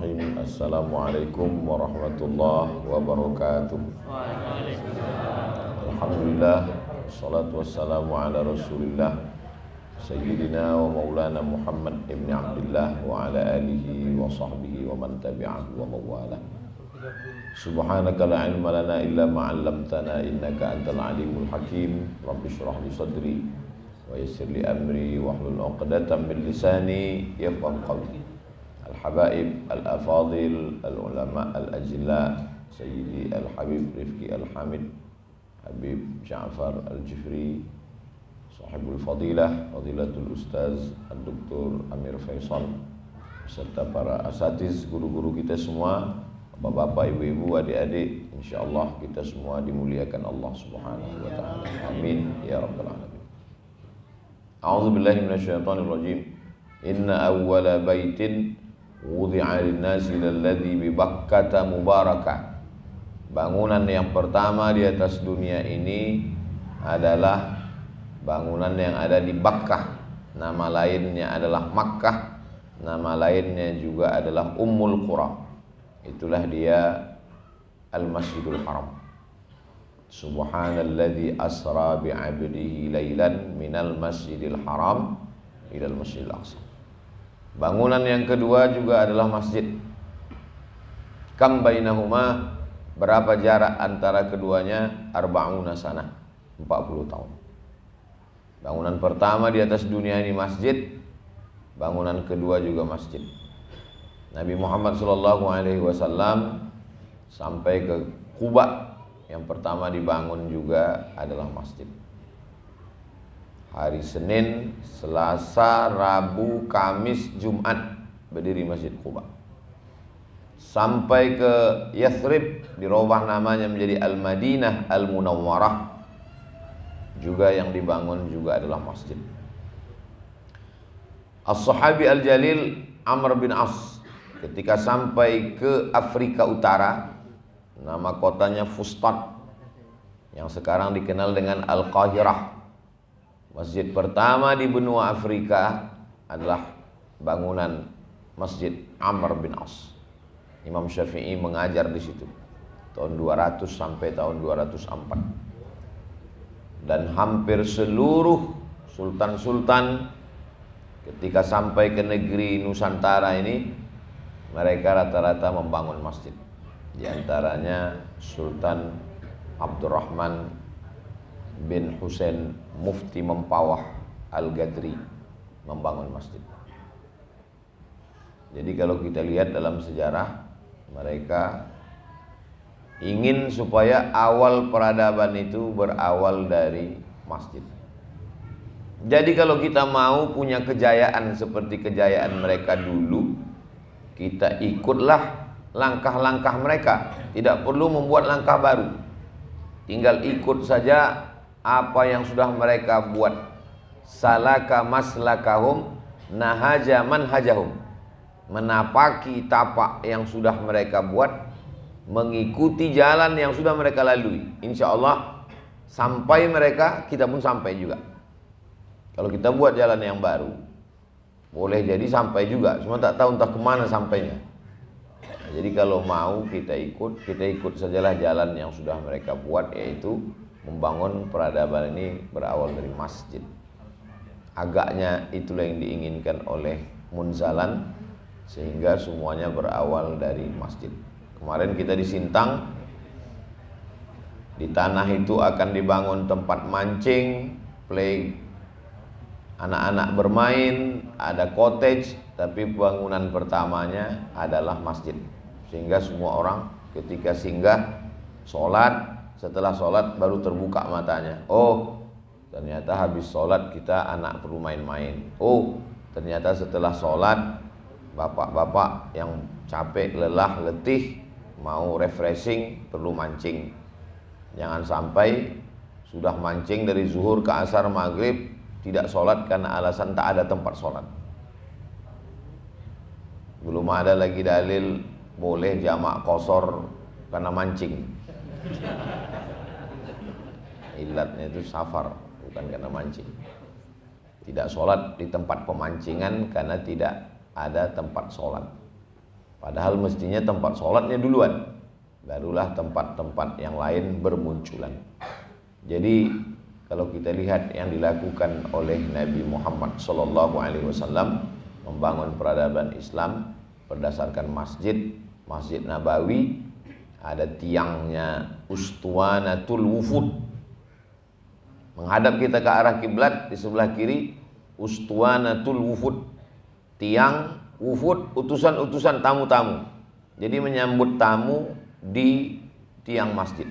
Bismillahirrahmanirrahim. Assalamualaikum warahmatullahi wabarakatuh. Alhamdulillah, wassalatu wassalamu ala rasulillah Sayyidina wa maulana Muhammad ibn Abdullah wa ala alihi wa sahbihi wa man tabi'ahu wa mawalah. Subhanaka la ilma lana illa ma'allamtana innaka antal alimul hakim. Rabbi shrah li sadri wa yassir li amri wahlul 'uqdatam min lisani yafqahu qawli. Al-habaib, al-afadil, al-ulama, al-ajilla, Sayyidi al-habib Rifki al-hamid Habib Ja'far al-Jifri, sahibul fadilah, fadilatul ustaz Dr. Amir Faisal, serta para asatiz, guru-guru kita semua, bapak-bapak, ibu-ibu, adik-adik, insyaallah kita semua dimuliakan Allah Subhanahu wa taala. Amin ya rabbal alamin. A'udzu billahi minasyaitonir rajim. Inna awwala baitin wudi'a lin-nasi lalladzi bi Bakkah mubarakah. Bangunan yang pertama di atas dunia ini adalah bangunan yang ada di Bakkah. Nama lainnya adalah Makkah, nama lainnya juga adalah Ummul Qura. Itulah dia Al-Masjidul Haram. Subhanalladzi asra bi'abdihi lailan minal masjidil haram ilal masjidil aqsa. Bangunan yang kedua juga adalah masjid. Kam bainahuma, berapa jarak antara keduanya? Arba'una sanah, 40 tahun. Bangunan pertama di atas dunia ini masjid, bangunan kedua juga masjid. Nabi Muhammad SAW sampai ke Quba, yang pertama dibangun juga adalah masjid. Hari Senin, Selasa, Rabu, Kamis, Jumat berdiri Masjid Quba. Sampai ke Yathrib, dirubah namanya menjadi Al-Madinah Al-Munawwarah, juga yang dibangun juga adalah masjid. As-Sahabi Al-Jalil Amr bin As ketika sampai ke Afrika Utara, nama kotanya Fustat, yang sekarang dikenal dengan Al-Qahirah. Masjid pertama di benua Afrika adalah bangunan Masjid Amr bin As. Imam Syafi'i mengajar di situ tahun 200 sampai tahun 204. Dan hampir seluruh sultan-sultan ketika sampai ke negeri Nusantara ini, mereka rata-rata membangun masjid. Di antaranya Sultan Abdurrahman bin Husain Mufti Mempawah Al-Gadri membangun masjid. Jadi kalau kita lihat dalam sejarah, mereka ingin supaya awal peradaban itu berawal dari masjid. Jadi kalau kita mau punya kejayaan seperti kejayaan mereka dulu, kita ikutlah langkah-langkah mereka. Tidak perlu membuat langkah baru, tinggal ikut saja apa yang sudah mereka buat. Salaka maslakahum nahaja manhajahum, menapaki tapak yang sudah mereka buat, mengikuti jalan yang sudah mereka lalui. Insya Allah sampai mereka, kita pun sampai juga. Kalau kita buat jalan yang baru, boleh jadi sampai juga, cuma tak tahu entah kemana sampainya. Nah, jadi kalau mau kita ikut sajalah jalan yang sudah mereka buat, yaitu membangun peradaban ini berawal dari masjid. Agaknya itulah yang diinginkan oleh Munzalan, sehingga semuanya berawal dari masjid. Kemarin kita di Sintang, di tanah itu akan dibangun tempat mancing, play, anak-anak bermain, ada cottage, tapi bangunan pertamanya adalah masjid. Sehingga semua orang ketika singgah, sholat, setelah sholat baru terbuka matanya. Oh, ternyata habis sholat kita anak perlu main-main. Oh, ternyata setelah sholat bapak-bapak yang capek, lelah, letih, mau refreshing, perlu mancing. Jangan sampai sudah mancing dari zuhur ke asar maghrib, tidak sholat karena alasan tak ada tempat sholat. Belum ada lagi dalil boleh jamak qashar karena mancing. Ilatnya itu safar, bukan karena mancing. Tidak sholat di tempat pemancingan karena tidak ada tempat sholat. Padahal mestinya tempat sholatnya duluan, barulah tempat-tempat yang lain bermunculan. Jadi kalau kita lihat yang dilakukan oleh Nabi Muhammad SAW membangun peradaban Islam berdasarkan Masjid Nabawi, ada tiangnya Ustuwanatul Wufud, menghadap kita ke arah kiblat. Di sebelah kiri Ustuwanatul Wufud, tiang wufud, utusan-utusan tamu-tamu. Jadi menyambut tamu di tiang masjid.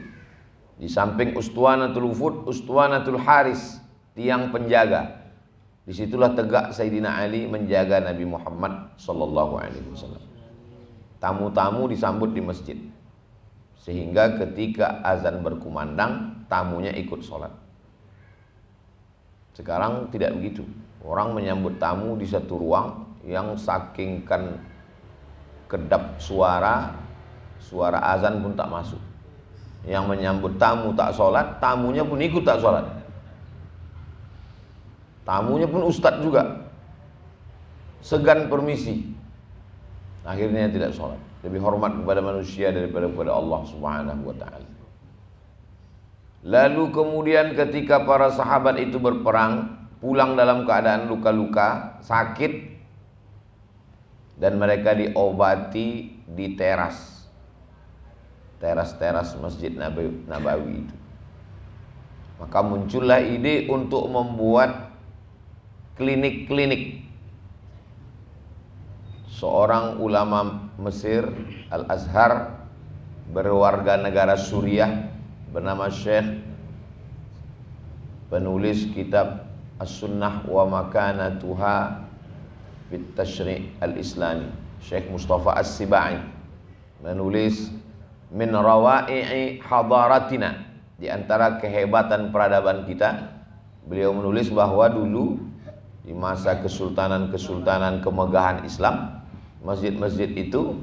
Di samping Ustuwanatul Wufud, Ustuwanatul Haris, tiang penjaga. Disitulah tegak Sayyidina Ali menjaga Nabi Muhammad SAW. Tamu-tamu disambut di masjid, sehingga ketika azan berkumandang, tamunya ikut sholat. Sekarang tidak begitu. Orang menyambut tamu di satu ruang yang saking kan kedap suara azan pun tak masuk. Yang menyambut tamu tak sholat, tamunya pun ikut tak sholat. Tamunya pun ustadz juga, segan permisi. Akhirnya tidak sholat. Lebih hormat kepada manusia daripada kepada Allah Subhanahu wa ta'ala. Lalu kemudian ketika para sahabat itu berperang, pulang dalam keadaan luka-luka, sakit, dan mereka diobati di teras Masjid Nabawi itu. Maka muncullah ide untuk membuat klinik-klinik. Seorang ulama Mesir, Al-Azhar, berwarga negara Suriah, bernama Syekh, penulis kitab As-Sunnah wa Makanatuha fit Tashri' Al-Islami, Syekh Mustafa As-Sibai, menulis Min Rawai'i Hadaratina, di antara kehebatan peradaban kita. Beliau menulis bahwa dulu di masa kesultanan kemegahan Islam, masjid-masjid itu,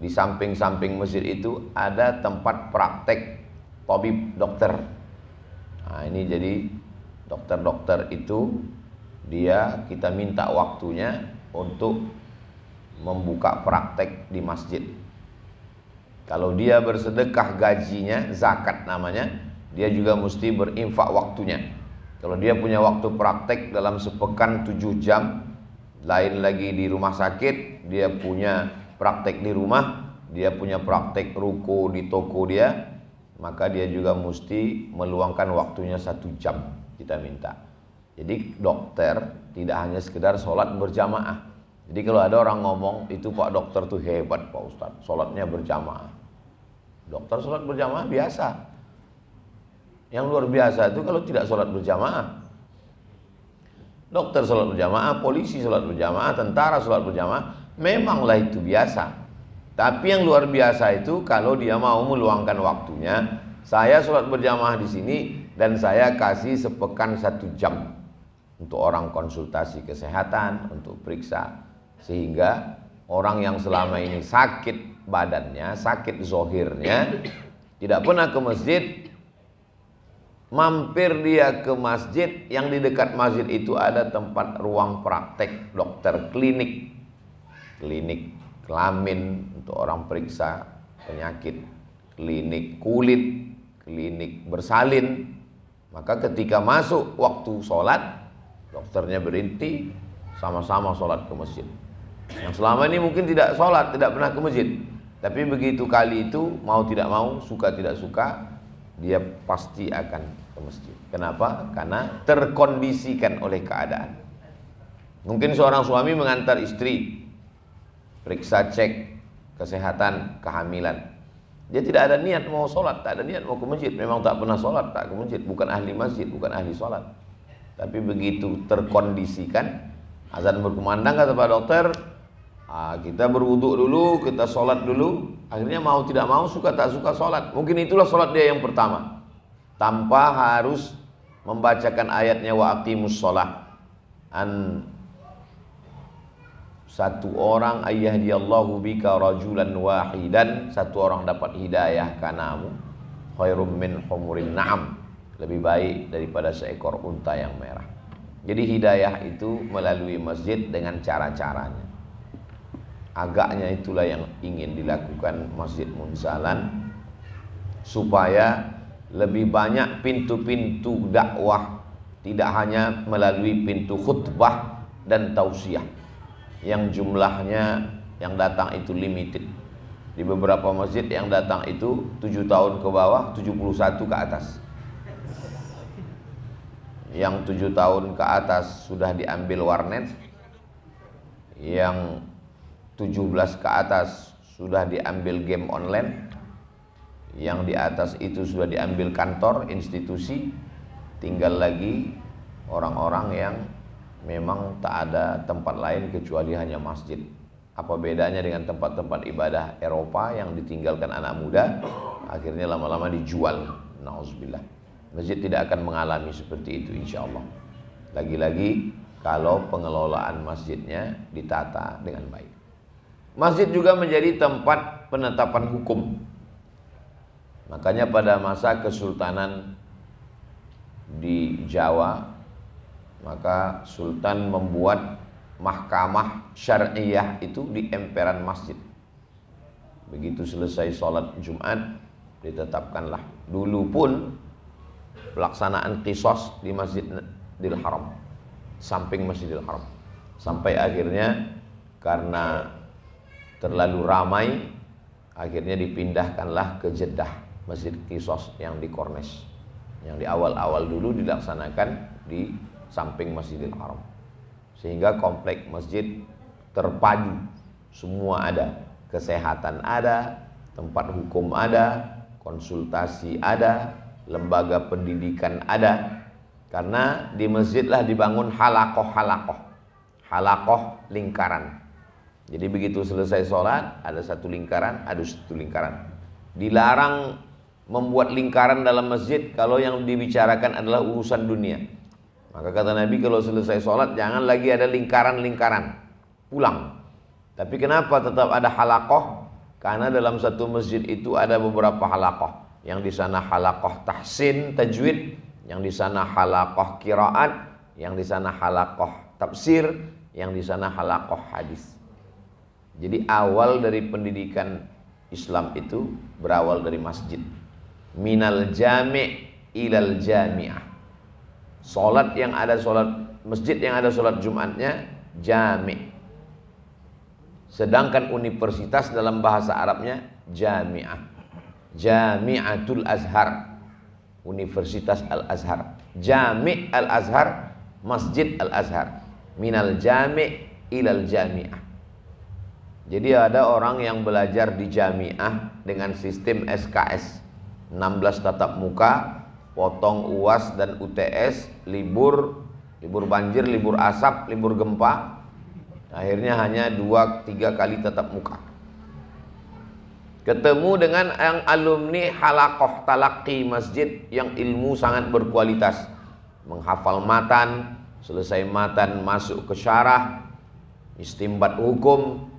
di samping-samping masjid itu ada tempat praktek tabib, dokter. Nah, ini jadi dokter-dokter itu kita minta waktunya untuk membuka praktek di masjid. Kalau dia bersedekah gajinya, zakat namanya, dia juga mesti berinfak waktunya. Kalau dia punya waktu praktek dalam sepekan 7 jam, lain lagi di rumah sakit, dia punya praktek di rumah, dia punya praktek ruko di toko dia, maka dia juga mesti meluangkan waktunya 1 jam, kita minta. Jadi dokter tidak hanya sekedar sholat berjamaah. Jadi kalau ada orang ngomong, itu Pak dokter tuh hebat Pak Ustadz, sholatnya berjamaah. Dokter sholat berjamaah biasa. Yang luar biasa itu kalau tidak sholat berjamaah. Dokter sholat berjamaah, polisi sholat berjamaah, tentara sholat berjamaah, memanglah itu biasa. Tapi yang luar biasa itu kalau dia mau meluangkan waktunya. Saya sholat berjamaah di sini dan saya kasih sepekan 1 jam untuk orang konsultasi kesehatan, untuk periksa, sehingga orang yang selama ini sakit badannya, sakit zohirnya, tidak pernah ke masjid, mampir dia ke masjid. Yang di dekat masjid itu ada tempat ruang praktek dokter, klinik kelamin untuk orang periksa penyakit, klinik kulit, klinik bersalin. Maka ketika masuk waktu sholat, dokternya berhenti, sama-sama sholat ke masjid. Yang selama ini mungkin tidak sholat, tidak pernah ke masjid, tapi begitu kali itu, mau tidak mau, suka tidak suka, dia pasti akan ke masjid. Kenapa? Karena terkondisikan oleh keadaan. Mungkin seorang suami mengantar istri periksa, cek kesehatan kehamilan. Dia tidak ada niat mau sholat, tak ada niat mau ke masjid, memang tak pernah sholat, tak ke masjid, bukan ahli masjid, bukan ahli sholat. Tapi begitu terkondisikan, azan berkumandang, kata Pak dokter, kita berwuduk dulu, kita sholat dulu. Akhirnya mau tidak mau, suka tak suka sholat. Mungkin itulah sholat dia yang pertama, tanpa harus membacakan ayatnya wa aqimus sholat. Satu orang ayyahdiyallahu bika rajulan wahidan, satu orang dapat hidayah kanamu, khairum min humurin na'am, lebih baik daripada seekor unta yang merah. Jadi hidayah itu melalui masjid dengan cara-caranya. Agaknya itulah yang ingin dilakukan Masjid Munzalan, supaya lebih banyak pintu-pintu dakwah, tidak hanya melalui pintu khutbah dan tausiah yang jumlahnya yang datang itu limited. Di beberapa masjid yang datang itu 7 tahun ke bawah, 71 ke atas. Yang 7 tahun ke atas sudah diambil warnet, yang 17 ke atas sudah diambil game online, yang di atas itu sudah diambil kantor, institusi, tinggal lagi orang-orang yang memang tak ada tempat lain kecuali hanya masjid. Apa bedanya dengan tempat-tempat ibadah Eropa yang ditinggalkan anak muda, akhirnya lama-lama dijual. Nauzubillah. Masjid tidak akan mengalami seperti itu insya Allah. Lagi-lagi kalau pengelolaan masjidnya ditata dengan baik. Masjid juga menjadi tempat penetapan hukum. Makanya pada masa kesultanan di Jawa, maka sultan membuat mahkamah syariah itu di emperan masjid. Begitu selesai sholat Jumat, ditetapkanlah. Dulu pun pelaksanaan qisas di Masjidil Haram, samping Masjidil Haram, sampai akhirnya karena terlalu ramai, akhirnya dipindahkanlah ke Jeddah, Masjid Qisas yang di Kornes, yang di awal-awal dulu dilaksanakan di samping Masjidil Haram, sehingga komplek masjid terpadu, semua ada, kesehatan ada, tempat hukum ada, konsultasi ada, lembaga pendidikan ada, karena di masjidlah dibangun halakoh lingkaran. Jadi begitu selesai sholat, ada satu lingkaran, ada satu lingkaran. Dilarang membuat lingkaran dalam masjid kalau yang dibicarakan adalah urusan dunia. Maka kata Nabi, kalau selesai sholat jangan lagi ada lingkaran-lingkaran, pulang. Tapi kenapa tetap ada halakoh? Karena dalam satu masjid itu ada beberapa halakoh. Yang di sana halakoh tahsin, tajwid, yang di sana halakoh qiraat, yang di sana halakoh tafsir, yang di sana halakoh hadis. Jadi awal dari pendidikan Islam itu berawal dari masjid. Minal jami' ilal jami'ah. Salat yang ada salat, masjid yang ada salat Jumatnya jami'. Sedangkan universitas dalam bahasa Arabnya jami'ah. Jami'atul Azhar, Universitas Al-Azhar. Jami' Al-Azhar, Masjid Al-Azhar. Minal jami' ilal jami'ah. Jadi ada orang yang belajar di jamiah dengan sistem SKS, 16 tatap muka, potong UAS dan UTS, libur banjir, libur asap, libur gempa. Akhirnya hanya 2-3 kali tatap muka. Ketemu dengan yang alumni halakoh talaqi masjid yang ilmu sangat berkualitas, menghafal matan, selesai matan masuk ke syarah, istimbat hukum,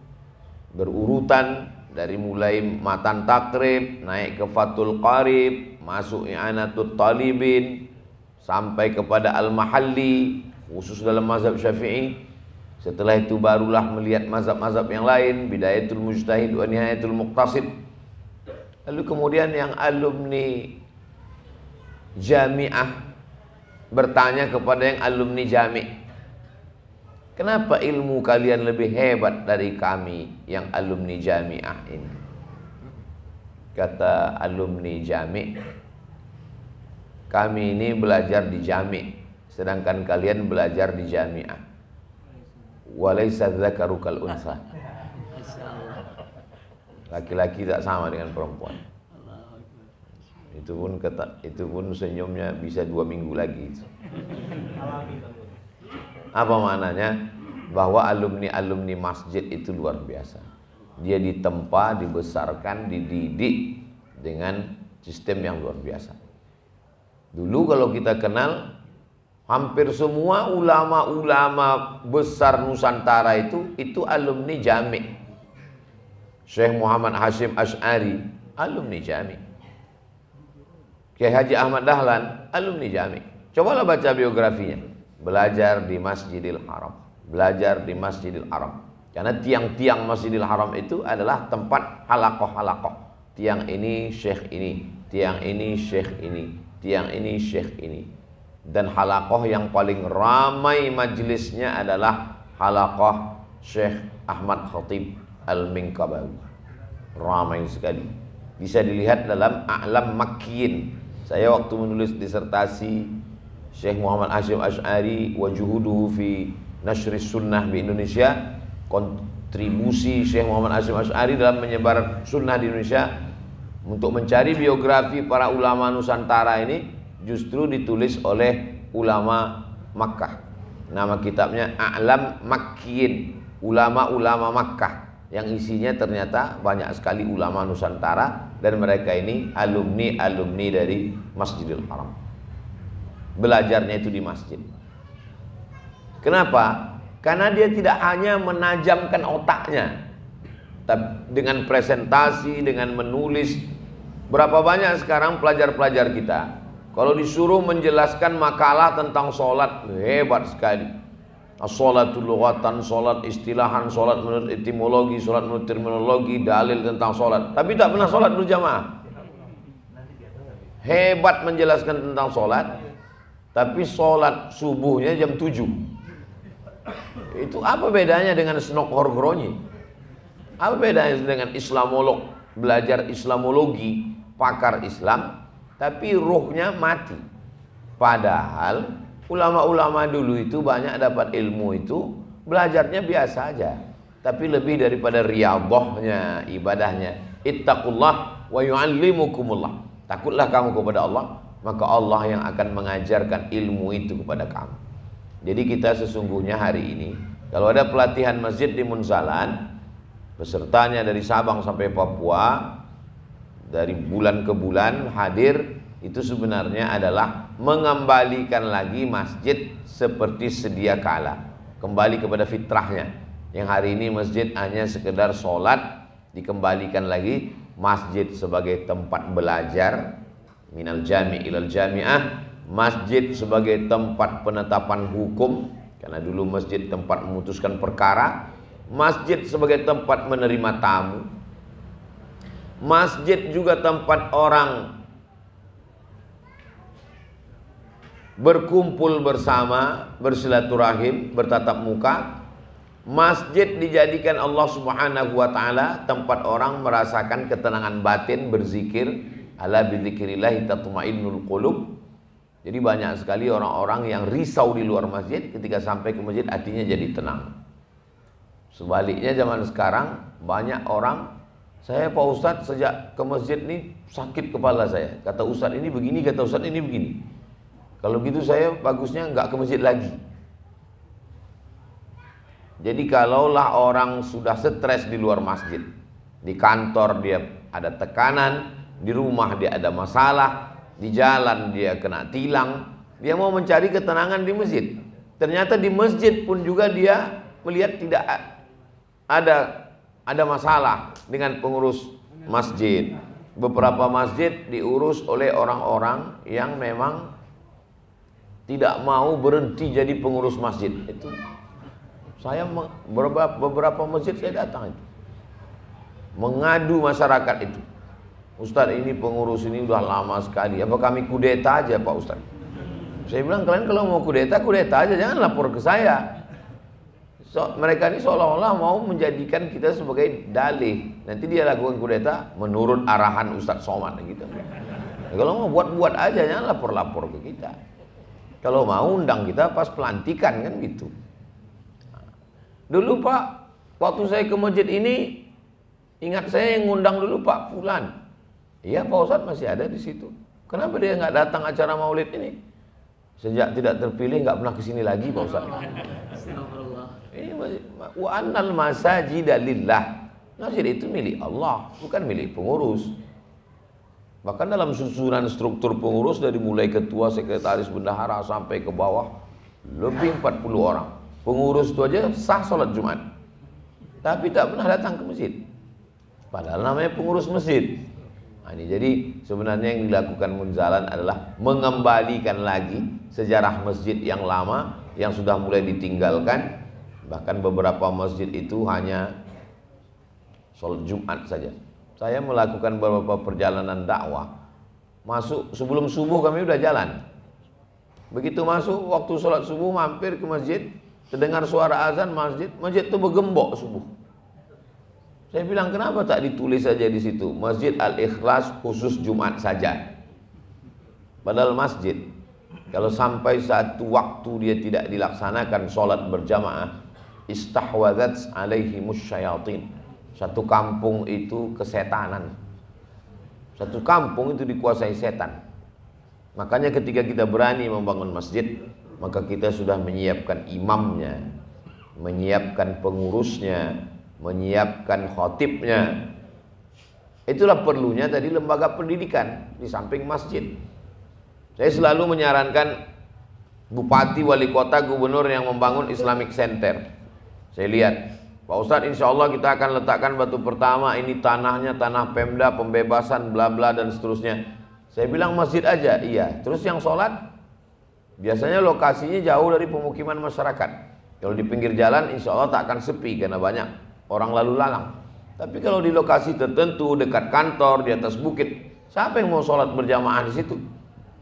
berurutan dari mulai matan takrib, naik ke Fathul Qarib, masuk i'anatut talibin, sampai kepada al-mahalli, khusus dalam mazhab Syafi'i. Setelah itu barulah melihat mazhab-mazhab yang lain, bidayatul mujtahid wa nihayatul muqtasid. Lalu kemudian yang alumni jamiah bertanya kepada yang alumni jami', kenapa ilmu kalian lebih hebat dari kami yang alumni jamiah ini? Kata alumni jami', kami ini belajar di jami', sedangkan kalian belajar di jamiah. Walaysa dzakaru kal unsa. Laki-laki tak sama dengan perempuan. Itu pun senyumnya bisa 2 minggu lagi. Apa maknanya? Bahwa alumni masjid itu luar biasa. Dia ditempa, dibesarkan, dididik dengan sistem yang luar biasa. Dulu kalau kita kenal, hampir semua ulama-ulama besar Nusantara itu alumni jami'. Syekh Muhammad Hashim Asy'ari alumni jami'. Kiai Haji Ahmad Dahlan alumni jami'. Cobalah baca biografinya. Belajar di Masjidil Haram, belajar di Masjidil Haram. Karena tiang-tiang Masjidil Haram itu adalah tempat halaqah-halaqah. Tiang ini syekh ini, tiang ini syekh ini, tiang ini syekh ini. Dan halaqah yang paling ramai majelisnya adalah halaqah Syekh Ahmad Khatib Al-Minqabawi. Ramai sekali. Bisa dilihat dalam A'lam Makkiyin. Saya waktu menulis disertasi Syekh Muhammad Hashim Asy'ari wa juhuduhu fi nashris sunnah di Indonesia, kontribusi Syekh Muhammad Hashim Asy'ari dalam menyebar sunnah di Indonesia, untuk mencari biografi para ulama Nusantara ini justru ditulis oleh ulama Makkah. Nama kitabnya A'lam Makkiyin, ulama-ulama Makkah, yang isinya ternyata banyak sekali ulama Nusantara, dan mereka ini alumni dari Masjidil Haram. Belajarnya itu di masjid. Kenapa? Karena dia tidak hanya menajamkan otaknya dengan presentasi, dengan menulis. Berapa banyak sekarang pelajar-pelajar kita kalau disuruh menjelaskan makalah tentang sholat, hebat sekali. Sholatul lughatan, sholat istilahan, sholat menurut etimologi, sholat menurut terminologi, dalil tentang sholat. Tapi tak pernah sholat berjamaah. Hebat menjelaskan tentang sholat, tapi sholat subuhnya jam 7. Itu apa bedanya dengan Snok Horgroni? Apa bedanya dengan Islamolog, belajar Islamologi, pakar Islam, tapi ruhnya mati? Padahal ulama-ulama dulu itu banyak dapat ilmu itu, belajarnya biasa aja, tapi lebih daripada riyadhahnya, ibadahnya. Ittaqullah wa yu'allimukumullah. Takutlah kamu kepada Allah, maka Allah yang akan mengajarkan ilmu itu kepada kamu. Jadi kita sesungguhnya hari ini kalau ada pelatihan masjid di Munzalan, pesertanya dari Sabang sampai Papua, dari bulan ke bulan hadir, itu sebenarnya adalah mengembalikan lagi masjid seperti sedia kala, kembali kepada fitrahnya. Yang hari ini masjid hanya sekedar sholat, dikembalikan lagi masjid sebagai tempat belajar, minal jami' ilal jami'ah, masjid sebagai tempat penetapan hukum, karena dulu masjid tempat memutuskan perkara, masjid sebagai tempat menerima tamu, masjid juga tempat orang berkumpul bersama, bersilaturahim, bertatap muka. Masjid dijadikan Allah Subhanahu wa taala tempat orang merasakan ketenangan batin, berzikir. Ala bidzikrillah tatmainnul qulub. Jadi banyak sekali orang-orang yang risau di luar masjid, ketika sampai ke masjid hatinya jadi tenang. Sebaliknya zaman sekarang banyak orang, saya Pak Ustadz sejak ke masjid ini sakit kepala saya. Kata Ustadz ini begini, kata Ustadz ini begini. Kalau gitu saya bagusnya nggak ke masjid lagi. Jadi kalaulah orang sudah stres di luar masjid, di kantor dia ada tekanan, di rumah dia ada masalah, di jalan dia kena tilang, dia mau mencari ketenangan di masjid. Ternyata di masjid pun juga dia melihat tidak ada masalah dengan pengurus masjid. Beberapa masjid diurus oleh orang-orang yang memang tidak mau berhenti jadi pengurus masjid. Itu saya beberapa masjid saya datang itu, mengadu masyarakat itu. Ustadz ini pengurus ini udah lama sekali, apa kami kudeta aja Pak Ustadz? Saya bilang kalian kalau mau kudeta, kudeta aja, jangan lapor ke saya. Mereka ini seolah-olah mau menjadikan kita sebagai dalih. Nanti dia lakukan kudeta menurut arahan Ustadz Somad gitu. Kalau mau buat-buat aja, jangan lapor-lapor ke kita. Kalau mau undang kita pas pelantikan kan gitu. Dulu Pak, waktu saya ke masjid ini, ingat saya yang ngundang dulu Pak Fulan. Iya Pak Ustadz masih ada di situ. Kenapa dia nggak datang acara maulid ini? Sejak tidak terpilih nggak pernah kesini lagi Pak Ustadz. Ini wa annal masajida lillah. Masjid itu milik Allah, bukan milik pengurus. Bahkan dalam susunan struktur pengurus dari mulai ketua, sekretaris, bendahara sampai ke bawah lebih 40 orang. Pengurus itu aja sah sholat Jumat, tapi tak pernah datang ke masjid. Padahal namanya pengurus masjid. Nah, ini jadi sebenarnya yang dilakukan Munzalan adalah mengembalikan lagi sejarah masjid yang lama yang sudah mulai ditinggalkan, Bahkan beberapa masjid itu hanya sholat Jumat saja. Saya melakukan beberapa perjalanan dakwah, masuk sebelum subuh kami udah jalan. Begitu masuk waktu sholat subuh, mampir ke masjid, terdengar suara azan masjid itu bergembok subuh. Saya bilang, kenapa tak ditulis saja di situ Masjid Al-Ikhlas khusus Jumat saja? Padahal masjid, kalau sampai satu waktu dia tidak dilaksanakan sholat berjamaah, istahwadzat alaihimus syayatin. Satu kampung itu kesetanan. Satu kampung itu dikuasai setan. Makanya ketika kita berani membangun masjid, maka kita sudah menyiapkan imamnya, menyiapkan pengurusnya, menyiapkan khotibnya. Itulah perlunya tadi lembaga pendidikan di samping masjid. Saya selalu menyarankan bupati, wali kota, gubernur yang membangun Islamic Center. Saya lihat, Pak Ustadz, insya Allah kita akan letakkan batu pertama, ini tanahnya tanah Pemda, pembebasan bla bla dan seterusnya. Saya bilang masjid aja, iya. Terus yang sholat, biasanya lokasinya jauh dari pemukiman masyarakat. Kalau di pinggir jalan, insya Allah tak akan sepi karena banyak orang lalu lalang. Tapi kalau di lokasi tertentu, dekat kantor, di atas bukit, siapa yang mau sholat berjamaah di situ?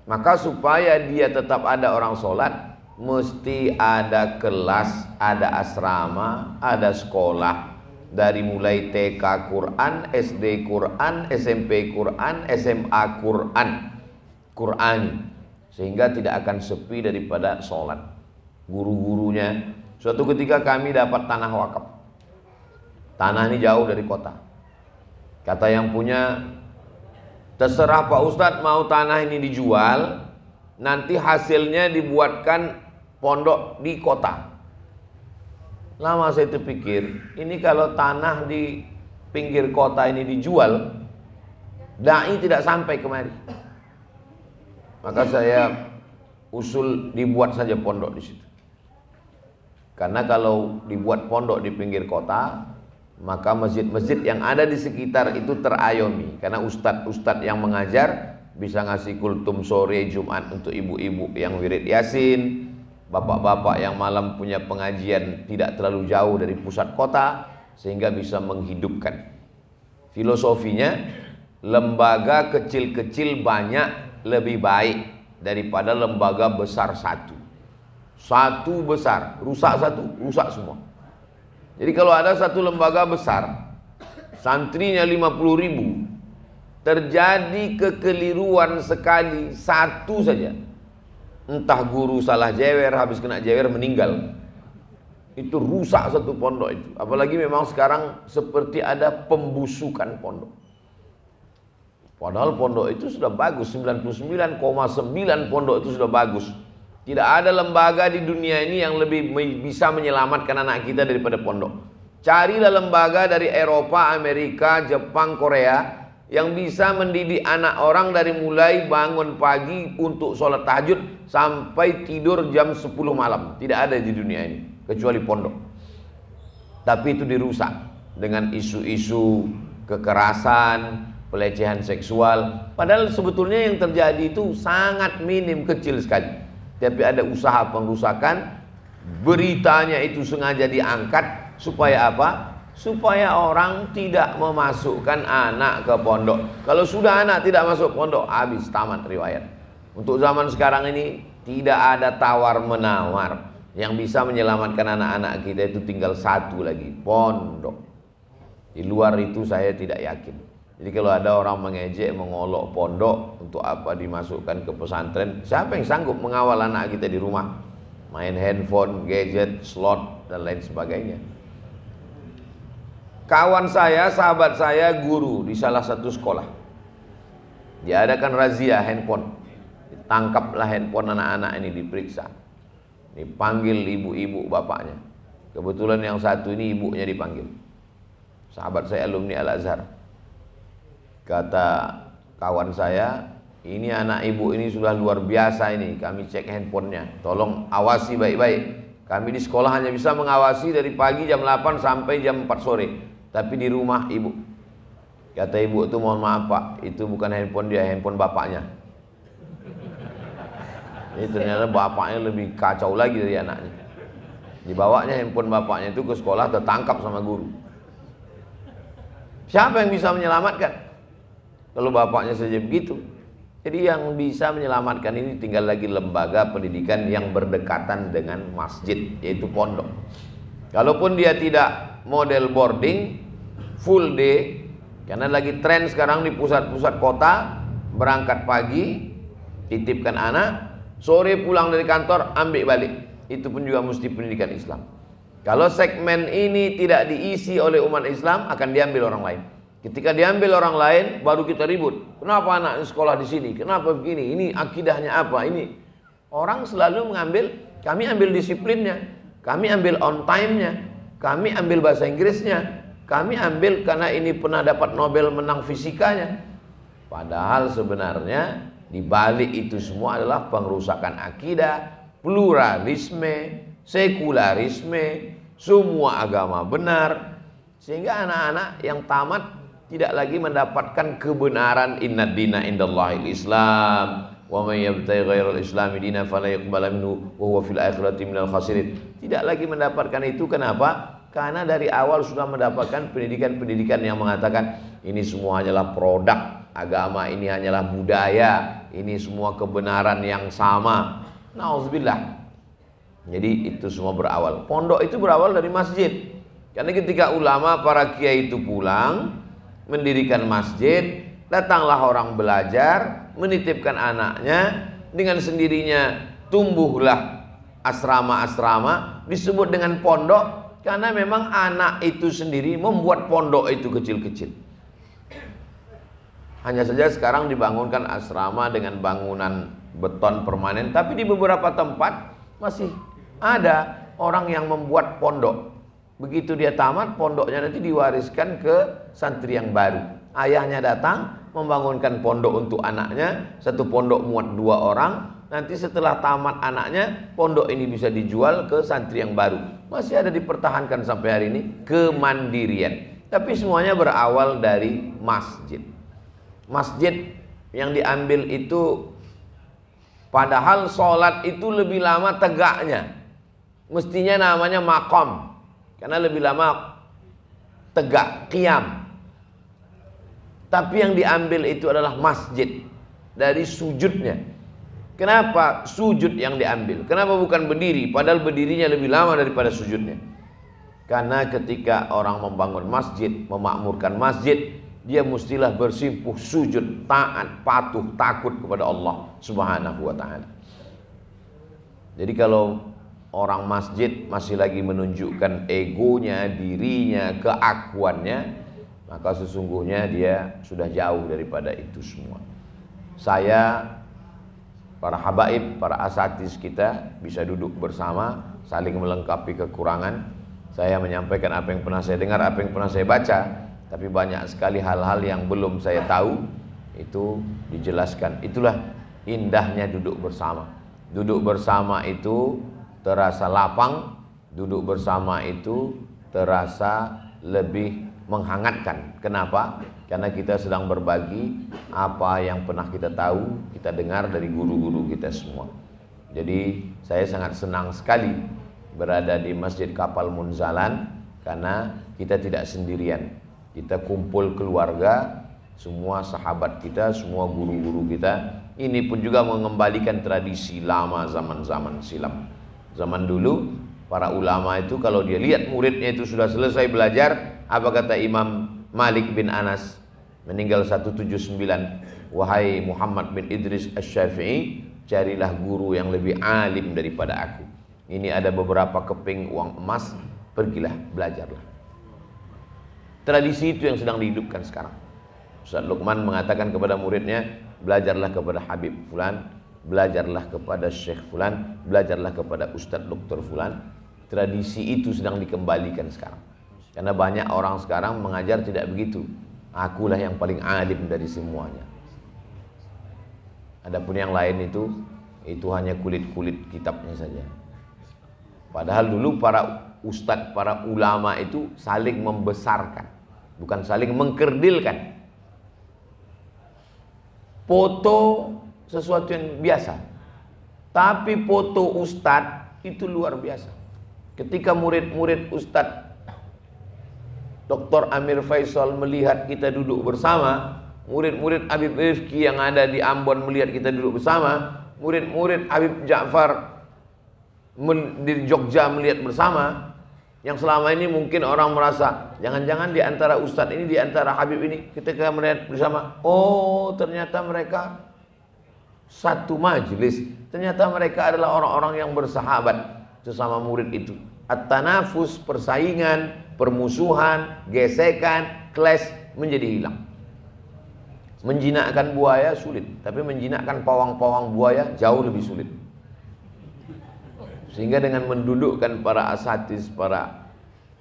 Maka supaya dia tetap ada orang sholat, mesti ada kelas, ada asrama, ada sekolah. Dari mulai TK Quran, SD Quran, SMP Quran, SMA Quran, sehingga tidak akan sepi daripada sholat. Guru-gurunya, suatu ketika kami dapat tanah wakaf. Tanah ini jauh dari kota. Kata yang punya, terserah Pak Ustadz mau tanah ini dijual, nanti hasilnya dibuatkan pondok di kota. Lama saya terpikir, ini kalau tanah di pinggir kota ini dijual, dai tidak sampai kemari. Maka saya usul dibuat saja pondok di situ. Karena kalau dibuat pondok di pinggir kota, maka masjid-masjid yang ada di sekitar itu terayomi. Karena ustadz-ustadz yang mengajar bisa ngasih kultum sore Jumat untuk ibu-ibu yang wirid Yasin, bapak-bapak yang malam punya pengajian tidak terlalu jauh dari pusat kota, sehingga bisa menghidupkan. Filosofinya, lembaga kecil-kecil banyak lebih baik daripada lembaga besar satu. Satu besar, rusak satu, rusak semua. Jadi kalau ada satu lembaga besar, santrinya 50.000, terjadi kekeliruan sekali satu saja, entah guru salah jewer, habis kena jewer meninggal, itu rusak satu pondok itu. Apalagi memang sekarang seperti ada pembusukan pondok. Padahal pondok itu sudah bagus, 99,9 pondok itu sudah bagus. Tidak ada lembaga di dunia ini yang lebih bisa menyelamatkan anak kita daripada pondok. Carilah lembaga dari Eropa, Amerika, Jepang, Korea yang bisa mendidik anak orang dari mulai bangun pagi untuk sholat tahajud sampai tidur jam 10 malam. Tidak ada di dunia ini kecuali pondok. Tapi itu dirusak dengan isu-isu kekerasan, pelecehan seksual. Padahal sebetulnya yang terjadi itu sangat minim, kecil sekali. Tapi ada usaha pengrusakan, beritanya itu sengaja diangkat supaya apa? Supaya orang tidak memasukkan anak ke pondok. Kalau sudah anak tidak masuk pondok, habis, tamat riwayat. Untuk zaman sekarang ini tidak ada tawar-menawar. Yang bisa menyelamatkan anak-anak kita itu tinggal satu lagi, pondok. Di luar itu saya tidak yakin. Jadi kalau ada orang mengejek, mengolok pondok, untuk apa dimasukkan ke pesantren? Siapa yang sanggup mengawal anak kita di rumah? Main handphone, gadget, slot, dan lain sebagainya. Kawan saya, sahabat saya, guru di salah satu sekolah, diadakan razia handphone. Ditangkaplah handphone anak-anak ini, diperiksa. Dipanggil ibu-ibu bapaknya. Kebetulan yang satu ini ibunya dipanggil. Sahabat saya alumni Al-Azhar. Kata kawan saya, ini anak ibu ini sudah luar biasa ini. Kami cek handphonenya, tolong awasi baik-baik. Kami di sekolah hanya bisa mengawasi dari pagi jam 8 sampai jam 4 sore. Tapi di rumah ibu, kata ibu itu, mohon maaf Pak, itu bukan handphone dia, handphone bapaknya. Ini ternyata bapaknya lebih kacau lagi dari anaknya. Dibawanya handphone bapaknya itu ke sekolah, tertangkap sama guru. Siapa yang bisa menyelamatkan? Kalau bapaknya saja begitu. Jadi yang bisa menyelamatkan ini tinggal lagi lembaga pendidikan yang berdekatan dengan masjid, yaitu pondok. Kalaupun dia tidak model boarding full day, karena lagi tren sekarang di pusat-pusat kota, berangkat pagi, titipkan anak, sore pulang dari kantor, ambil balik. Itu pun juga mesti pendidikan Islam. Kalau segmen ini tidak diisi oleh umat Islam, akan diambil orang lain. Ketika diambil orang lain, baru kita ribut. Kenapa anak sekolah di sini? Kenapa begini? Ini akidahnya apa? Ini orang selalu mengambil, kami ambil disiplinnya, kami ambil on time-nya, kami ambil bahasa Inggrisnya, kami ambil karena ini pernah dapat Nobel menang fisikanya. Padahal sebenarnya di balik itu semua adalah pengrusakan akidah, pluralisme, sekularisme, semua agama benar, sehingga anak-anak yang tamat tidak lagi mendapatkan kebenaran. Inna dina indallahil Islam wa may yabtaghi ghairal islami dinan fala yuqbal minhu wa huwa fil akhirati minal khasirin. Tidak lagi mendapatkan itu. Kenapa? Karena dari awal sudah mendapatkan pendidikan-pendidikan yang mengatakan ini semua hanyalah produk agama, ini hanyalah budaya, ini semua kebenaran yang sama. Nauzubillah. Jadi itu semua berawal. Pondok itu berawal dari masjid. Karena ketika ulama para kiai itu pulang mendirikan masjid, datanglah orang belajar, menitipkan anaknya, dengan sendirinya tumbuhlah asrama-asrama, disebut dengan pondok, karena memang anak itu sendiri membuat pondok itu kecil-kecil. Hanya saja sekarang dibangunkan asrama dengan bangunan beton permanen, tapi di beberapa tempat masih ada orang yang membuat pondok. Begitu dia tamat, pondoknya nanti diwariskan ke santri yang baru. Ayahnya datang membangunkan pondok untuk anaknya, satu pondok muat 2 orang. Nanti setelah tamat anaknya, pondok ini bisa dijual ke santri yang baru. Masih ada dipertahankan sampai hari ini, kemandirian. Tapi semuanya berawal dari masjid. Masjid yang diambil itu, padahal sholat itu lebih lama tegaknya. Mestinya namanya maqam, karena lebih lama tegak, qiyam. Tapi yang diambil itu adalah masjid, dari sujudnya. Kenapa sujud yang diambil? Kenapa bukan berdiri? Padahal berdirinya lebih lama daripada sujudnya. Karena ketika orang membangun masjid, memakmurkan masjid, dia mestilah bersimpuh sujud, taat, patuh, takut kepada Allah Subhanahu wa ta'ala. Jadi kalau orang masjid masih lagi menunjukkan egonya, dirinya, keakuannya, maka sesungguhnya dia sudah jauh daripada itu semua. Saya, para habaib, para asatiz kita bisa duduk bersama, saling melengkapi kekurangan. Saya menyampaikan apa yang pernah saya dengar, apa yang pernah saya baca, tapi banyak sekali hal-hal yang belum saya tahu, itu dijelaskan. Itulah indahnya duduk bersama. Duduk bersama itu terasa lapang, duduk bersama itu terasa lebih menghangatkan. Kenapa? Karena kita sedang berbagi apa yang pernah kita tahu, kita dengar dari guru-guru kita semua. Jadi saya sangat senang sekali berada di Masjid Kapal Munzalan, karena kita tidak sendirian. Kita kumpul keluarga, semua sahabat kita, semua guru-guru kita. Ini pun juga mengembalikan tradisi lama zaman-zaman silam. Zaman dulu para ulama itu kalau dia lihat muridnya itu sudah selesai belajar, apa kata Imam Malik bin Anas meninggal 179, wahai Muhammad bin Idris Asy-Syafi'i, carilah guru yang lebih alim daripada aku. Ini ada beberapa keping uang emas, pergilah belajarlah. Tradisi itu yang sedang dihidupkan sekarang. Ustaz Luqman mengatakan kepada muridnya, belajarlah kepada Habib Fulan, belajarlah kepada Syekh Fulan, belajarlah kepada Ustaz Dr. Fulan. Tradisi itu sedang dikembalikan sekarang. Karena banyak orang sekarang mengajar tidak begitu. Akulah yang paling alim dari semuanya. Adapun yang lain itu hanya kulit-kulit kitabnya saja. Padahal dulu para ustadz, para ulama itu saling membesarkan, bukan saling mengkerdilkan. Foto sesuatu yang biasa, tapi foto ustadz itu luar biasa. Ketika murid-murid Ustadz Dr. Amir Faisal melihat kita duduk bersama, murid-murid Habib Rifki yang ada di Ambon melihat kita duduk bersama, murid-murid Habib Ja'far di Jogja melihat bersama, yang selama ini mungkin orang merasa jangan-jangan di antara Ustadz ini, di antara Habib ini, ketika melihat bersama, oh ternyata mereka satu majelis, ternyata mereka adalah orang-orang yang bersahabat sesama murid itu. At-tanafus, persaingan, permusuhan, gesekan, clash menjadi hilang. Menjinakkan buaya sulit, tapi menjinakkan pawang-pawang buaya jauh lebih sulit. Sehingga dengan mendudukkan para asatiz, para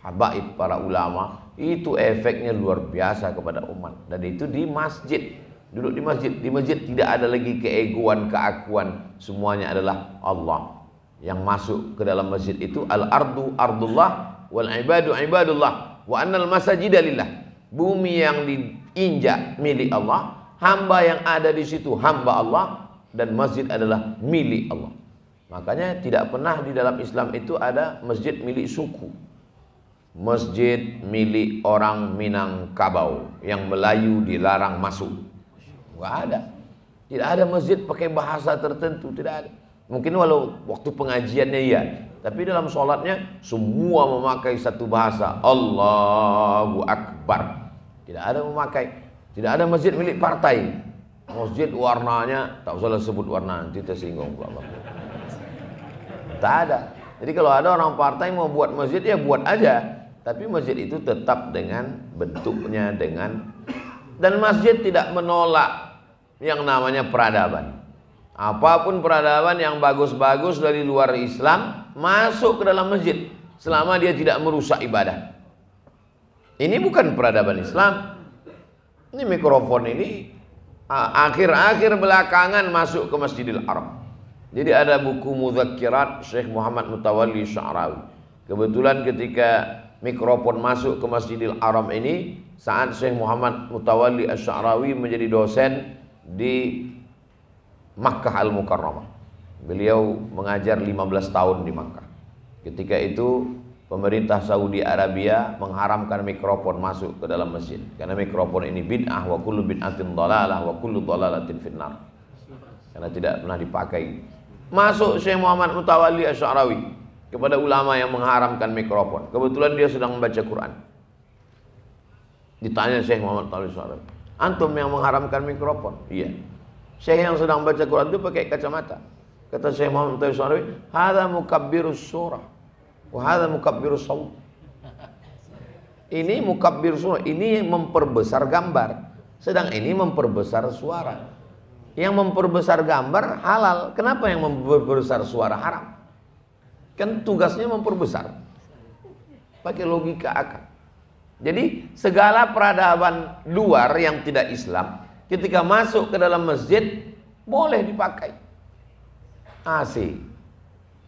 habaib, para ulama, itu efeknya luar biasa kepada umat. Dan itu di masjid, duduk di masjid. Di masjid tidak ada lagi keegoan, keakuan, semuanya adalah Allah. Yang masuk ke dalam masjid itu al-ardu ardullah wal ibadu ibadullah wa annal masajida lillah. Bumi yang diinjak milik Allah, hamba yang ada di situ hamba Allah, dan masjid adalah milik Allah. Makanya tidak pernah di dalam Islam itu ada masjid milik suku, masjid milik orang Minangkabau yang Melayu dilarang masuk. Enggak ada. Tidak ada masjid pakai bahasa tertentu, tidak ada. Mungkin walau waktu pengajiannya iya, tapi dalam sholatnya semua memakai satu bahasa, Allahu Akbar. Tidak ada memakai. Tidak ada masjid milik partai. Masjid warnanya, tak usah sebut warna, nanti tersinggung. Tak ada. Jadi kalau ada orang partai mau buat masjid, ya buat aja. Tapi masjid itu tetap dengan bentuknya, dan masjid tidak menolak yang namanya peradaban. Apapun peradaban yang bagus-bagus dari luar Islam masuk ke dalam masjid selama dia tidak merusak ibadah. Ini bukan peradaban Islam. Ini mikrofon ini akhir-akhir belakangan masuk ke Masjidil Haram. Jadi ada buku Mudzakirat Syekh Muhammad Mutawalli Sya'rawi. Kebetulan ketika mikrofon masuk ke Masjidil Haram ini saat Syekh Muhammad Mutawalli Sya'rawi menjadi dosen di Makkah Al-Mukarramah. Beliau mengajar 15 tahun di Makkah. Ketika itu pemerintah Saudi Arabia mengharamkan mikrofon masuk ke dalam masjid karena mikrofon ini bid'ah, wa kullu bid'atin dhalalah wa kullu dhalalatin finnar. Karena tidak pernah dipakai. Masuk Syekh Muhammad Mutawalli Asy-Sya'rawi kepada ulama yang mengharamkan mikrofon. Kebetulan dia sedang membaca Quran. Ditanya Syekh Muhammad Mutawalli Asy-Sya'rawi, "Antum yang mengharamkan mikrofon?" "Iya." Syekh yang sedang baca Quran itu pakai kacamata. Kata Syekh Muhammad Mutawalli Asy-Sya'rawi, "Hadza mukabbirus surah wa hadza mukabbirus shaut." Ini mukabbir surah, ini memperbesar gambar, sedang ini memperbesar suara. Yang memperbesar gambar halal, kenapa yang memperbesar suara haram? Kan tugasnya memperbesar. Pakai logika akal. Jadi segala peradaban luar yang tidak Islam ketika masuk ke dalam masjid boleh dipakai. AC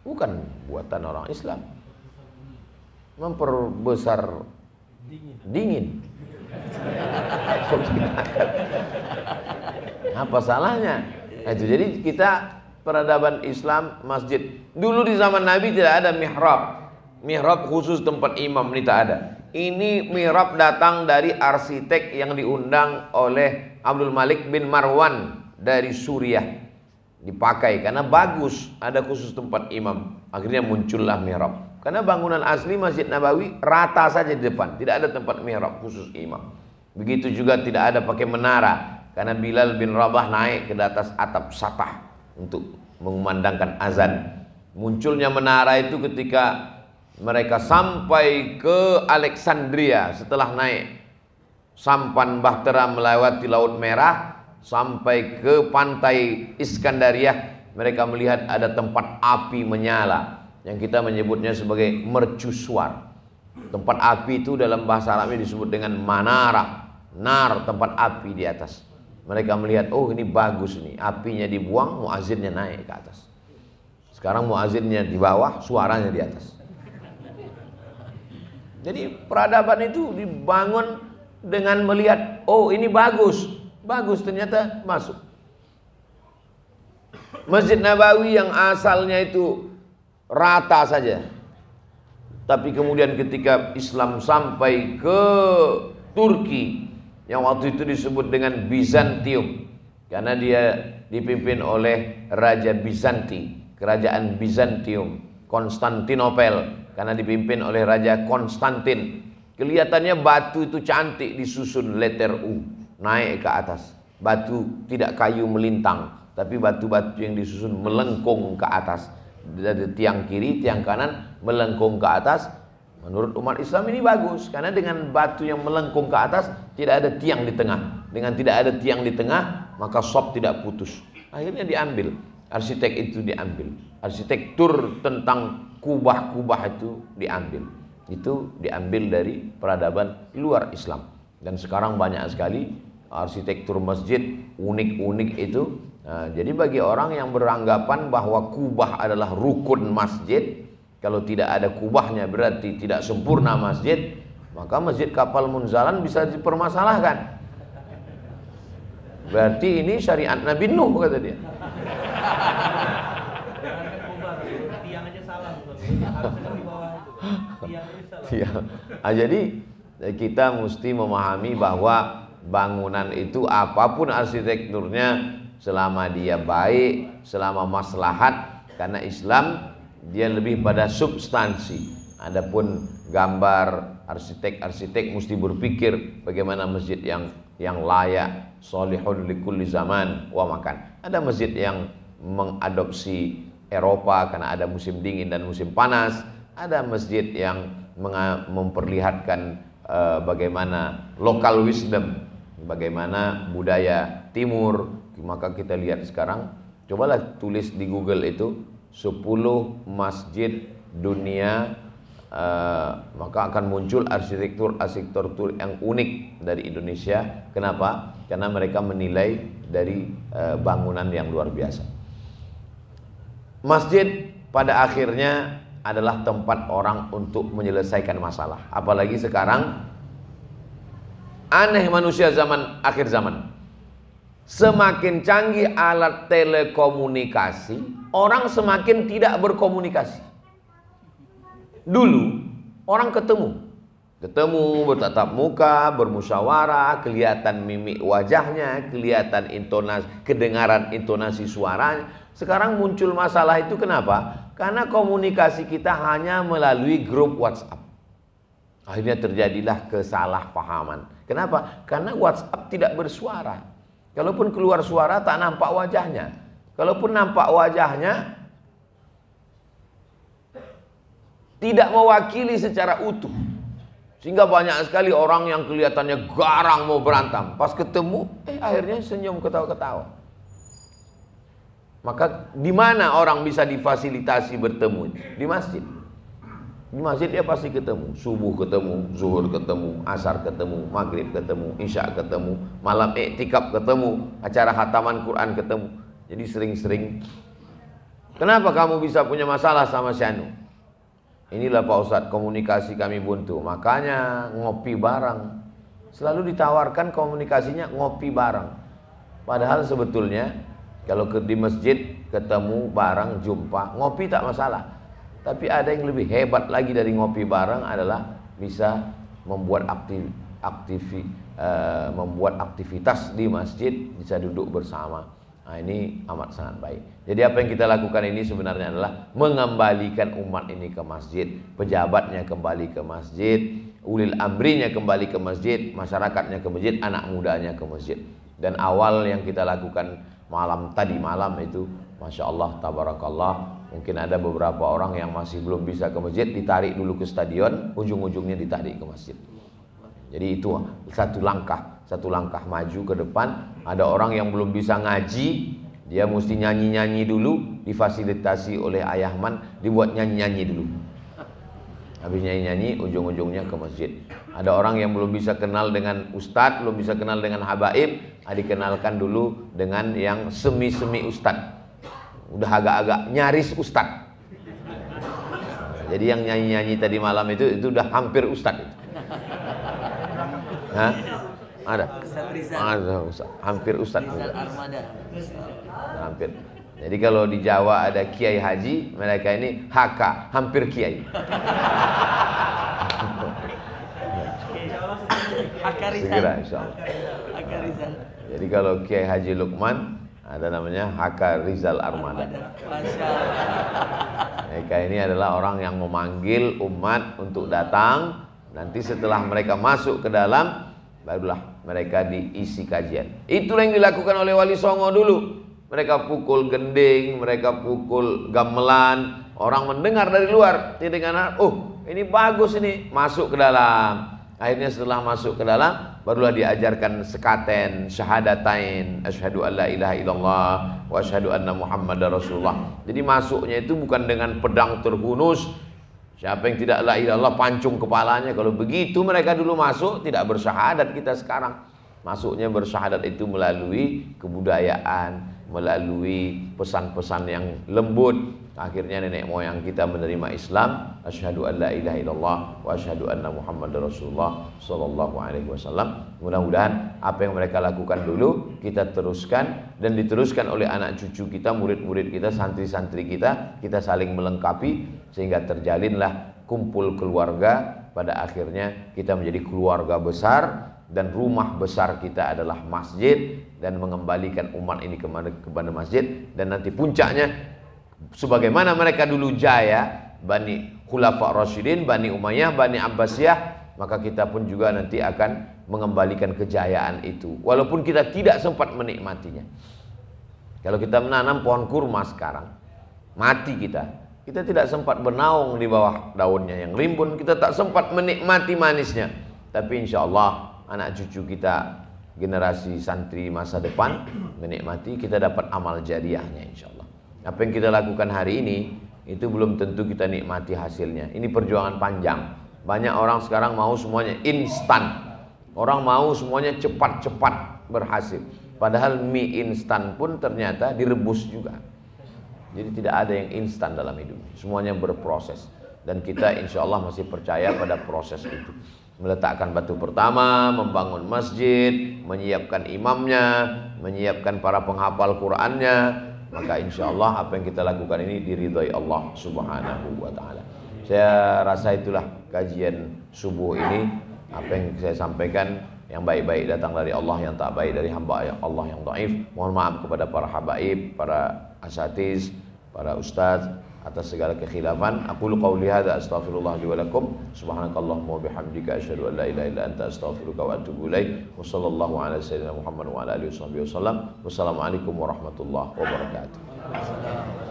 bukan buatan orang Islam. Memperbesar dingin. Apa salahnya? Itu jadi kita peradaban Islam masjid. Dulu di zaman Nabi tidak ada mihrab. Mihrab khusus tempat imam ini tak ada. Ini mihrab datang dari arsitek yang diundang oleh Abdul Malik bin Marwan dari Suriah. Dipakai karena bagus, ada khusus tempat imam. Akhirnya muncullah mihrab. Karena bangunan asli Masjid Nabawi rata saja di depan, tidak ada tempat mihrab khusus imam. Begitu juga tidak ada pakai menara, karena Bilal bin Rabah naik ke atas atap satah untuk mengumandangkan azan. Munculnya menara itu ketika mereka sampai ke Alexandria setelah naik sampan Bahtera melewati Laut Merah sampai ke pantai Iskandaria, mereka melihat ada tempat api menyala yang kita menyebutnya sebagai mercusuar. Tempat api itu dalam bahasa Arabnya disebut dengan manara, nar, tempat api di atas. Mereka melihat, oh ini bagus nih, apinya dibuang, muazzinnya naik ke atas. Sekarang muazzinnya di bawah, suaranya di atas. Jadi peradaban itu dibangun dengan melihat, oh ini bagus, bagus, ternyata masuk. Masjid Nabawi yang asalnya itu rata saja, Tapi kemudian ketika Islam sampai ke Turki, yang waktu itu disebut dengan Bizantium, karena dia dipimpin oleh Raja Bizanti, kerajaan Bizantium, Konstantinopel, karena dipimpin oleh Raja Konstantin. Kelihatannya batu itu cantik disusun letter U, naik ke atas. Batu tidak kayu melintang, tapi batu-batu yang disusun melengkung ke atas. Dari tiang kiri, tiang kanan melengkung ke atas. Menurut umat Islam ini bagus, karena dengan batu yang melengkung ke atas tidak ada tiang di tengah. Dengan tidak ada tiang di tengah, maka shop tidak putus. Akhirnya diambil, arsitek itu diambil, arsitektur tentang kubah-kubah itu diambil. Itu diambil dari peradaban luar Islam. Dan sekarang banyak sekali arsitektur masjid unik-unik itu. Nah, jadi bagi orang yang beranggapan bahwa kubah adalah rukun masjid, kalau tidak ada kubahnya berarti tidak sempurna masjid, maka masjid Kapal Munzalan bisa dipermasalahkan. Berarti ini syariat Nabi Nuh, kata dia. Jadi kita mesti memahami bahwa bangunan itu apapun arsitekturnya, selama dia baik, selama maslahat, karena Islam dia lebih pada substansi. Adapun gambar, arsitek mesti berpikir bagaimana masjid yang layak, solihun likulli zaman wa makan. Ada masjid yang mengadopsi Eropa karena ada musim dingin dan musim panas. Ada masjid yang memperlihatkan bagaimana local wisdom, bagaimana budaya timur. Maka kita lihat sekarang, cobalah tulis di Google itu 10 masjid dunia, maka akan muncul arsitektur yang unik dari Indonesia. Kenapa? Karena mereka menilai dari bangunan yang luar biasa. Masjid pada akhirnya adalah tempat orang untuk menyelesaikan masalah. Apalagi sekarang, aneh manusia akhir zaman. Semakin canggih alat telekomunikasi, orang semakin tidak berkomunikasi. Dulu orang ketemu bertatap muka, bermusyawarah, kelihatan mimik wajahnya, kelihatan kedengaran intonasi suaranya. Sekarang muncul masalah itu kenapa? Karena komunikasi kita hanya melalui grup WhatsApp. Akhirnya terjadilah kesalahpahaman. Kenapa? Karena WhatsApp tidak bersuara. Kalaupun keluar suara tak nampak wajahnya. Kalaupun nampak wajahnya, tidak mewakili secara utuh. Sehingga banyak sekali orang yang kelihatannya garang mau berantem, pas ketemu akhirnya senyum ketawa-ketawa. Maka di mana orang bisa difasilitasi bertemu? Di masjid. Di masjid dia pasti ketemu, subuh ketemu, zuhur ketemu, asar ketemu, maghrib ketemu, isya ketemu, malam iktikaf ketemu, acara khataman Quran ketemu. Jadi sering-sering. Kenapa kamu bisa punya masalah sama Syanu? Inilah Pak Ustadz, komunikasi kami buntu, makanya ngopi bareng. Selalu ditawarkan komunikasinya ngopi bareng. Padahal sebetulnya kalau di masjid ketemu bareng, jumpa, ngopi tak masalah. Tapi ada yang lebih hebat lagi dari ngopi bareng adalah bisa membuat aktivitas di masjid, bisa duduk bersama. Nah, ini amat sangat baik. Jadi apa yang kita lakukan ini sebenarnya adalah mengembalikan umat ini ke masjid, pejabatnya kembali ke masjid, ulil amrinya kembali ke masjid, masyarakatnya ke masjid, anak mudanya ke masjid. Dan awal yang kita lakukan malam itu, Masya Allah, Tabarakallah. Mungkin ada beberapa orang yang masih belum bisa ke masjid, ditarik dulu ke stadion, ujung-ujungnya ditarik ke masjid. Jadi itu satu langkah maju ke depan. Ada orang yang belum bisa ngaji, dia mesti nyanyi-nyanyi dulu, difasilitasi oleh Ayahman, dibuat nyanyi-nyanyi dulu. Habis nyanyi-nyanyi, ujung-ujungnya ke masjid. Ada orang yang belum bisa kenal dengan ustadz, belum bisa kenal dengan habaib, dikenalkan dulu dengan yang semi-semi ustadz. Udah agak-agak nyaris ustadz. Jadi yang nyanyi-nyanyi tadi malam itu udah hampir ustadz. Hah? Ada? Ada ustadz. Hampir ustadz. Hampir. Jadi kalau di Jawa ada kiai haji, mereka ini HK, hampir kiai. Segera insyaallah. Jadi kalau Kiai Haji Lukman ada namanya HK Rizal Armada. Mereka ini adalah orang yang memanggil umat untuk datang. Nanti setelah mereka masuk ke dalam, barulah mereka diisi kajian. Itulah yang dilakukan oleh Wali Songo dulu. Mereka pukul gending, mereka pukul gamelan. Orang mendengar dari luar, dengar, oh ini bagus ini, masuk ke dalam. Akhirnya setelah masuk ke dalam, barulah diajarkan sekaten, syahadatain, asyhadu an la ilaha illallah wa asyhadu anna muhammadar rasulullah. Jadi masuknya itu bukan dengan pedang terhunus. Siapa yang tidak la ilaha illallah pancung kepalanya. Kalau begitu mereka dulu masuk, tidak bersyahadat kita sekarang. Masuknya bersyahadat itu melalui kebudayaan, melalui pesan-pesan yang lembut. Akhirnya nenek moyang kita menerima Islam. Asyhadu an la ilaha illallah wa asyhadu anna muhammadar rasulullah sallallahu alaihi wasallam. Mudah-mudahan apa yang mereka lakukan dulu kita teruskan dan diteruskan oleh anak cucu kita, murid-murid kita, santri-santri kita. Kita saling melengkapi sehingga terjalinlah kumpul keluarga. Pada akhirnya kita menjadi keluarga besar dan rumah besar kita adalah masjid, dan mengembalikan umat ini kepada masjid. Dan nanti puncaknya sebagaimana mereka dulu jaya, Bani Khulafa Rasyidin, Bani Umayyah, Bani Abbasiyah, maka kita pun juga nanti akan mengembalikan kejayaan itu, walaupun kita tidak sempat menikmatinya. Kalau kita menanam pohon kurma sekarang, mati kita tidak sempat bernaung di bawah daunnya yang rimbun, kita tak sempat menikmati manisnya. Tapi insya Allah anak cucu kita, generasi santri masa depan menikmati, kita dapat amal jariahnya insya Allah. Apa yang kita lakukan hari ini itu belum tentu kita nikmati hasilnya. Ini perjuangan panjang. Banyak orang sekarang mau semuanya instan. Orang mau semuanya cepat-cepat berhasil. Padahal mie instan pun ternyata direbus juga. Jadi tidak ada yang instan dalam hidup. Semuanya berproses. Dan kita insya Allah masih percaya pada proses itu. Meletakkan batu pertama, membangun masjid, menyiapkan imamnya, menyiapkan para penghafal Qur'annya. Maka insya Allah apa yang kita lakukan ini diridhai Allah subhanahu wa ta'ala. Saya rasa itulah kajian subuh ini. Apa yang saya sampaikan yang baik-baik datang dari Allah, yang tak baik dari hamba Allah yang dhaif. Mohon maaf kepada para habaib, para asatiz, para ustaz atas segala kekhilafan. Aqulu qawli hadza astaghfirullah li wa lakum. Subhanakallahumma wa bihamdika asyhadu an la ilaha illa anta astaghfiruka wa atubu ilaik. Wa sallallahu ala sayyidina Muhammad wa ala alihi wasallam. Wassalamualaikum warahmatullahi wabarakatuh.